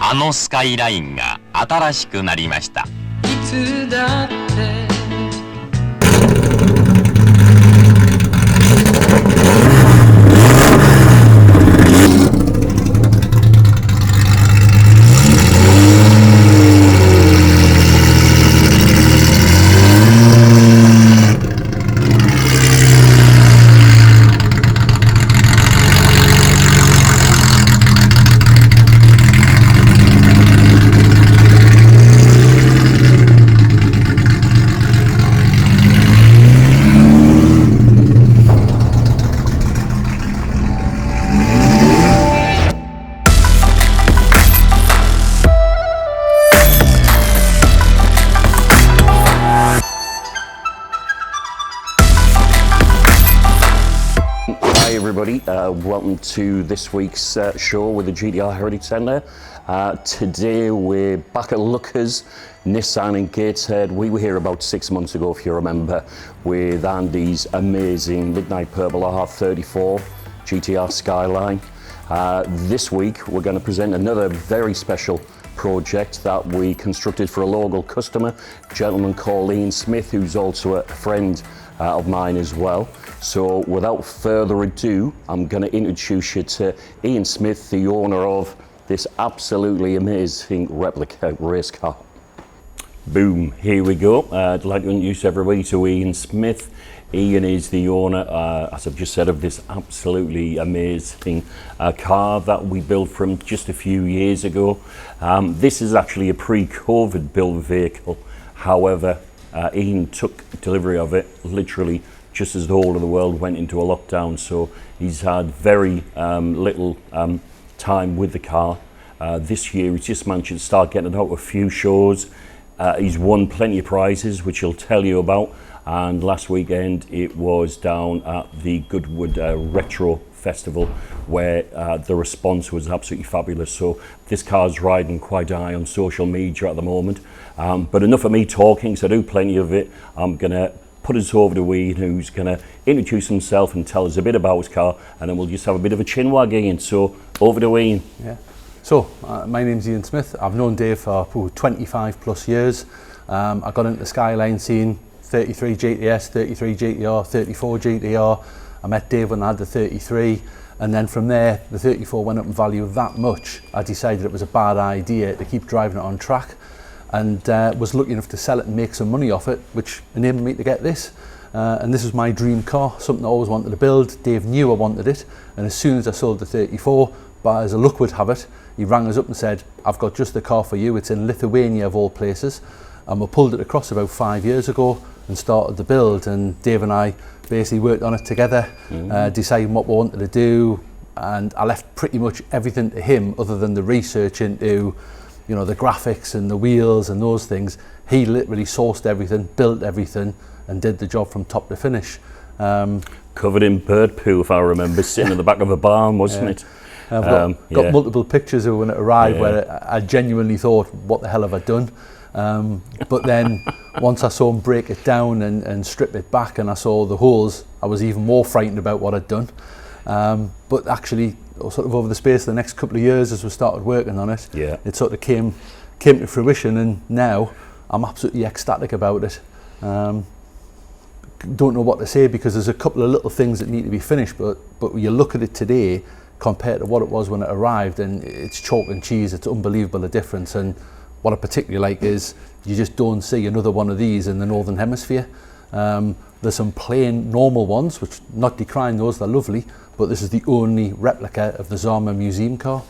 あのスカイラインが新しくなりました。いつだってWelcome to this week's show with the GTR Heritage Centre. Today we're back at Lookers, Nissan in Gateshead. We were here about 6 months ago, if you remember, with Andy's amazing Midnight Purple R34 GTR Skyline. This week we're going to present another very special project that we constructed for a local customer, a gentleman called Ian Smith, who's also a friend of mine as well. So without further ado, I'm going to introduce you to Ian Smith, the owner of this absolutely amazing replica race car. Boom, here we go. I'd like to introduce everybody to Ian Smith. Ian is the owner, as I've just said, of this absolutely amazing car that we built from just a few years ago. This is actually a pre-COVID built vehicle. However, Ian took delivery of it literally just as the whole of the world went into a lockdown, so he's had very little time with the car. This year he's just managed to start getting it out a few shows. He's won plenty of prizes, which he'll tell you about, and last weekend it was down at the Goodwood Retro Festival where the response was absolutely fabulous. So this car's riding quite high on social media at the moment. But enough of me talking, because I do plenty of it. I'm going to put us over to Ian, who's going to introduce himself and tell us a bit about his car, and then we'll just have a bit of a chinwag, Ian. So over to Ian. Yeah. So my name's Ian Smith. I've known Dave for 25 plus years. I got into the Skyline scene, 33 GTS, 33 GTR, 34 GTR. I met Dave when I had the 33, and then from there the 34 went up in value that much. I decided it was a bad idea to keep driving it on track, and was lucky enough to sell it and make some money off it, which enabled me to get this. And this was my dream car, something I always wanted to build. Dave knew I wanted it, and as soon as I sold the 34, but as a luck would have it, he rang us up and said, I've got just the car for you. It's in Lithuania of all places. And we pulled it across about 5 years ago and started the build, and Dave and I basically worked on it together, deciding what we wanted to do, and I left pretty much everything to him other than the research into, you know, the graphics and the wheels and those things. He literally sourced everything, built everything, and did the job from top to finish. Covered in bird poo, if I remember, sitting in the back of a barn, wasn't it? I've got multiple pictures of when it arrived where I genuinely thought, what the hell have I done? But then once I saw him break it down and strip it back, and I saw the holes, I was even more frightened about what I'd done. But actually, sort of over the space of the next couple of years as we started working on it, it sort of came to fruition, and now I'm absolutely ecstatic about it. Don't know what to say, because there's a couple of little things that need to be finished, but when you look at it today compared to what it was when it arrived, and it's chalk and cheese. It's unbelievable the difference. And what I particularly like is you just don't see another one of these in the Northern Hemisphere. There's some plain normal ones, which, not decrying those, they're lovely, but this is the only replica of the Zama museum car.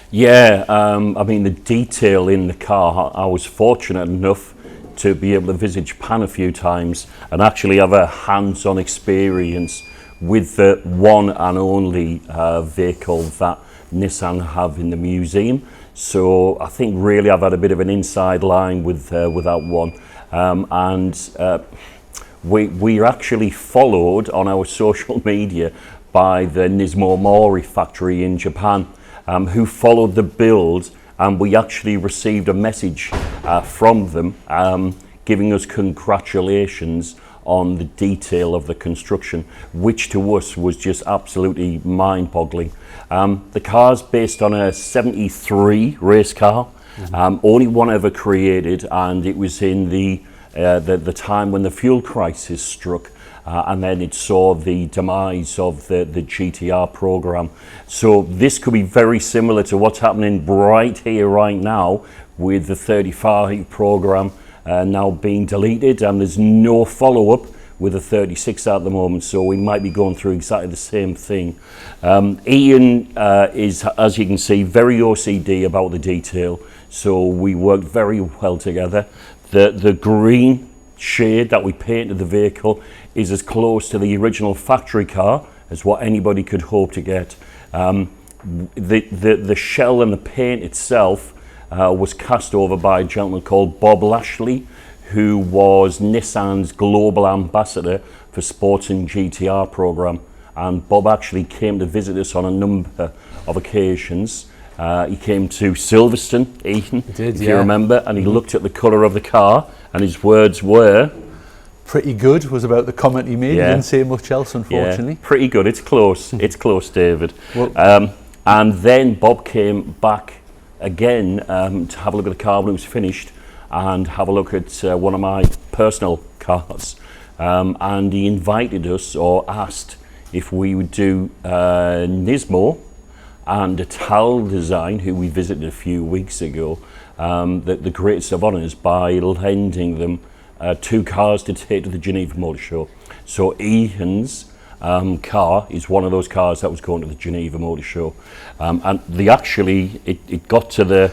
Yeah, I mean, the detail in the car, I was fortunate enough to be able to visit Japan a few times and actually have a hands-on experience with the one and only vehicle that Nissan have in the museum. So I think really I've had a bit of an inside line with that one. We're actually followed on our social media by the Nismo Mori factory in Japan, who followed the build, and we actually received a message from them giving us congratulations on the detail of the construction, which to us was just absolutely mind-boggling. The car's based on a 73 race car, only one ever created, and it was in the time when the fuel crisis struck, and then it saw the demise of the GTR program. So this could be very similar to what's happening right here, right now, with the 35 program now being deleted, and there's no follow-up with the 36 at the moment, so we might be going through exactly the same thing. Ian is, as you can see, very OCD about the detail, so we worked very well together. The green shade that we painted the vehicle is as close to the original factory car as what anybody could hope to get. The shell and the paint itself was cast over by a gentleman called Bob Lashley, who was Nissan's global ambassador for sports and GTR program. And Bob actually came to visit us on a number of occasions. He came to Silverstone, Ian, if you remember, and he looked at the colour of the car, and his words were... Pretty good was about the comment he made. He didn't say much else, unfortunately. Yeah, pretty good. It's close. It's close, David. Well, and then Bob came back again to have a look at the car when it was finished, and have a look at one of my personal cars. And he invited us, or asked if we would do Nismo and a Tal Design, who we visited a few weeks ago, the greatest of honours by lending them 2 cars to take to the Geneva Motor Show. So Ian's car is one of those cars that was going to the Geneva Motor Show. And they actually, it got to the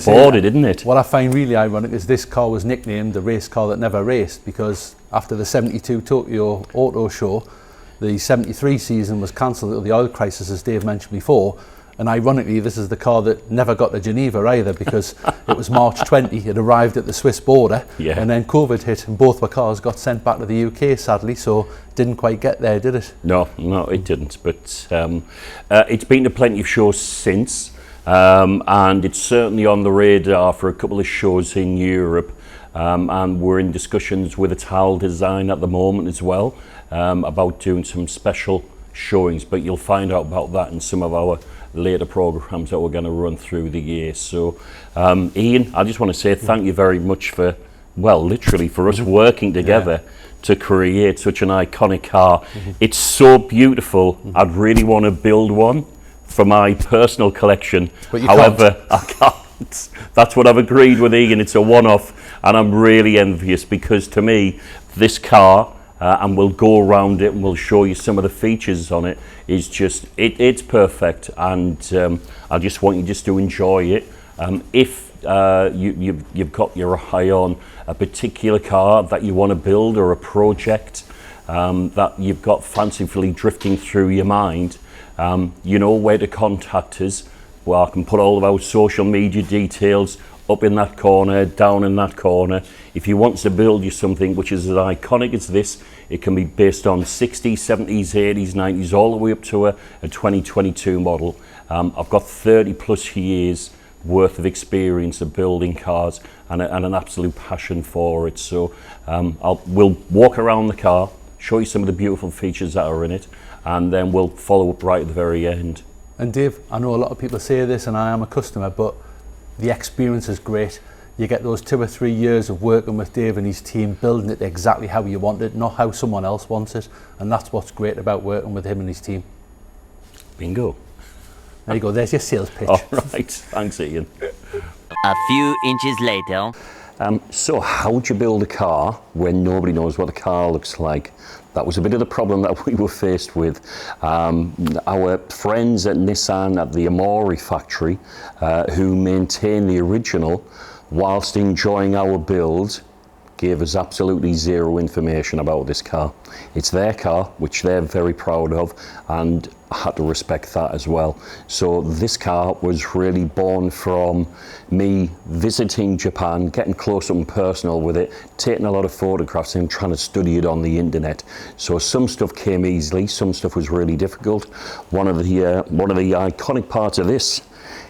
border, didn't it? What I find really ironic is this car was nicknamed the race car that never raced, because after the 72 Tokyo Auto Show, the 73 season was cancelled at the oil crisis, as Dave mentioned before. And ironically, this is the car that never got to Geneva either, because it was March 20, it arrived at the Swiss border, and then COVID hit, and both the cars got sent back to the UK, sadly, so didn't quite get there, did it? No, it didn't, but it's been to plenty of shows since, and it's certainly on the radar for a couple of shows in Europe, and we're in discussions with a Tal Design at the moment as well, about doing some special showings, but you'll find out about that in some of our later programs that we're going to run through the year. So Ian, I just want to say thank you very much for, well, literally for us working together to create such an iconic car. It's so beautiful. I'd really want to build one for my personal collection. However, I can't. That's what I've agreed with Ian. It's a one-off, and I'm really envious, because to me this car, and we'll go around it and we'll show you some of the features on it, is just, it's perfect, and I just want you just to enjoy it. If you've got your eye on a particular car that you want to build, or a project that you've got fancifully drifting through your mind, you know where to contact us. Well, I can put all of our social media details up in that corner, down in that corner. If you want to build you something which is as iconic as this, it can be based on 60s, 70s, 80s, 90s, all the way up to a 2022 model. I've got 30 plus years worth of experience of building cars, and an absolute passion for it. So we'll walk around the car, show you some of the beautiful features that are in it, and then we'll follow up right at the very end. And Dave, I know a lot of people say this, and I am a customer, but the experience is great. You get those 2 or 3 years of working with Dave and his team, building it exactly how you want it, not how someone else wants it. And that's what's great about working with him and his team. Bingo. There you go, there's your sales pitch. All right, thanks Ian. A few inches later. So how would you build a car when nobody knows what the car looks like? That was a bit of the problem that we were faced with. Our friends at Nissan at the MERI factory, who maintain the original whilst enjoying our build, gave us absolutely zero information about this car. It's their car, which they're very proud of, and I had to respect that as well. So this car was really born from me visiting Japan, getting close up and personal with it, taking a lot of photographs and trying to study it on the internet. So some stuff came easily, some stuff was really difficult. One of the iconic parts of this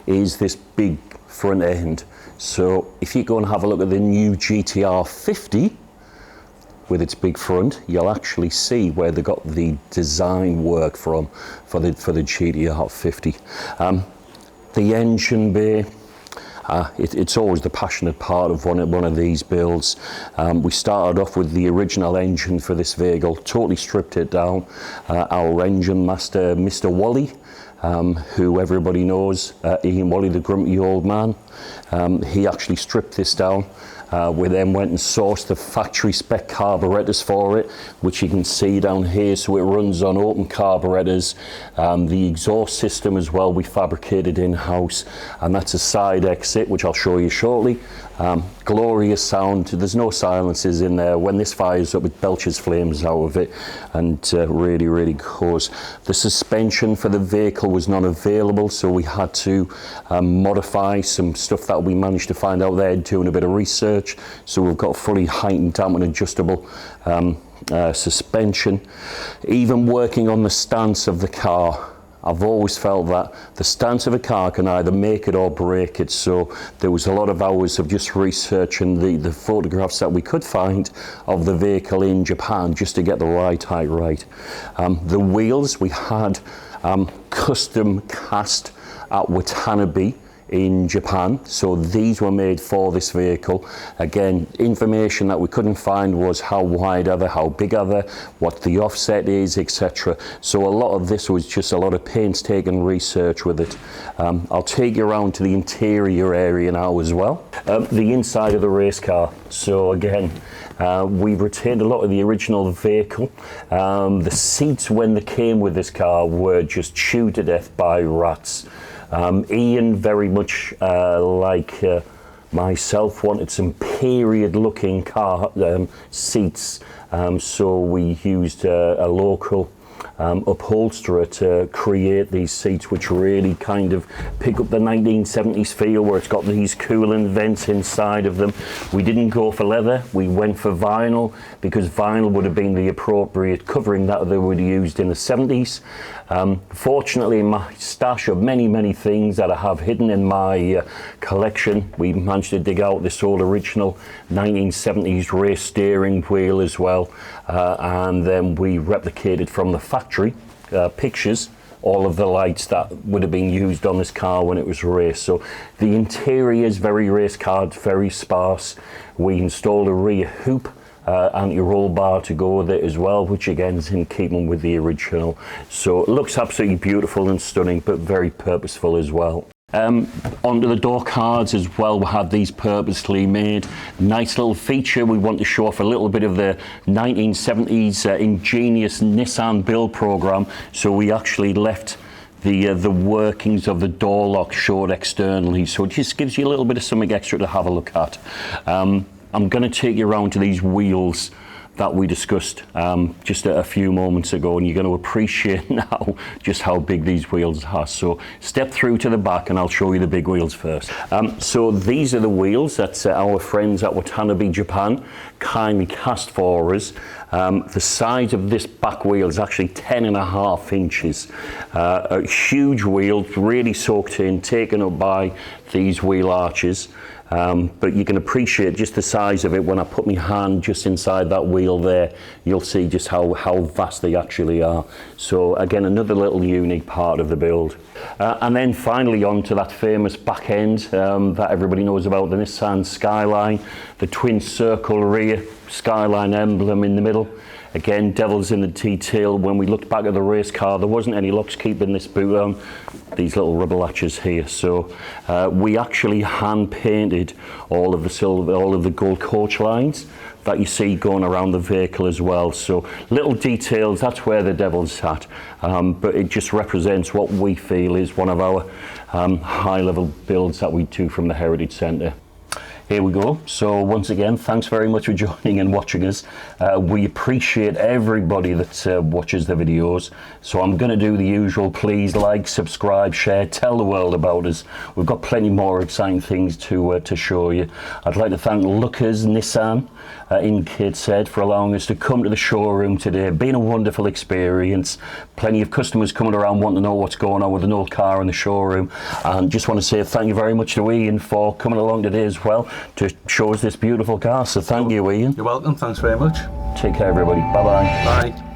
is this big front end. So if you go and have a look at the new GTR 50, with its big front, you'll actually see where they got the design work from for the GTR 50. The engine bay, it's always the passionate part of one of these builds. We started off with the original engine for this vehicle, totally stripped it down. Our engine master, Mr. Wally, who everybody knows, Ian Wally, the grumpy old man, he actually stripped this down. We then went and sourced the factory spec carburetors for it, which you can see down here. So it runs on open carburetors. The exhaust system as well, we fabricated in-house, and that's a side exit, which I'll show you shortly. Glorious sound. There's no silences in there. When this fires up, it belches flames out of it, and really, really goes. The suspension for the vehicle was not available, so we had to modify some stuff that we managed to find out there doing a bit of research. So we've got fully heightened, damp and adjustable suspension. Even working on the stance of the car, I've always felt that the stance of a car can either make it or break it. So there was a lot of hours of just researching the photographs that we could find of the vehicle in Japan just to get the right height right. The wheels we had custom cast at Watanabe in Japan, so these were made for this vehicle. Again, information that we couldn't find was how wide are they, how big are they, what the offset is, etc. So a lot of this was just a lot of painstaking research with it. I'll take you around to the interior area now as well. The inside of the race car. So again, we've retained a lot of the original vehicle. The seats when they came with this car were just chewed to death by rats. Ian, very much like myself, wanted some period looking car seats, so we used a local upholsterer to create these seats, which really kind of pick up the 1970s feel, where it's got these cooling vents inside of them. We didn't go for leather, we went for vinyl, because vinyl would have been the appropriate covering that they would have used in the 70s. Fortunately, in my stash of many things that I have hidden in my collection, we managed to dig out this old original 1970s race steering wheel as well, and then we replicated from the factory pictures all of the lights that would have been used on this car when it was raced. So the interior is very race car, very sparse. We installed a rear hoop anti-roll bar to go with it as well, which again is in keeping with the original. So it looks absolutely beautiful and stunning, but very purposeful as well. Onto the door cards as well, we have these purposely made. Nice little feature, we want to show off a little bit of the 1970s ingenious Nissan build program. So we actually left the workings of the door lock showed externally, so it just gives you a little bit of something extra to have a look at. I'm going to take you around to these wheels that we discussed just a few moments ago, and you're going to appreciate now just how big these wheels are. So step through to the back and I'll show you the big wheels first. So these are the wheels that our friends at Watanabe, Japan kindly cast for us. The size of this back wheel is actually 10.5 inches. A huge wheel, really soaked in, taken up by these wheel arches. But you can appreciate just the size of it when I put my hand just inside that wheel there. You'll see just how vast they actually are. So again, another little unique part of the build. And then finally on to that famous back end that everybody knows about, the Nissan Skyline, the twin circle rear, Skyline emblem in the middle. Again, devil's in the detail. When we looked back at the race car, there wasn't any locks keeping this boot on. These little rubber latches here. So we actually hand painted all of the silver, all of the gold coach lines that you see going around the vehicle as well. So little details, that's where the devil's at. But it just represents what we feel is one of our high-level builds that we do from the Heritage Centre. Here we go. So once again, thanks very much for joining and watching us. We appreciate everybody that watches the videos. So I'm going to do the usual, please like, subscribe, share, tell the world about us. We've got plenty more exciting things to show you. I'd like to thank Lucas Nissan in Gateshead for allowing us to come to the showroom today. Been a wonderful experience. Plenty of customers coming around wanting to know what's going on with an old car in the showroom. And just want to say thank you very much to Ian for coming along today as well. to show us this beautiful car. So thank you, Ian. You're welcome. Thanks very much. Take care, everybody. Bye-bye. Bye.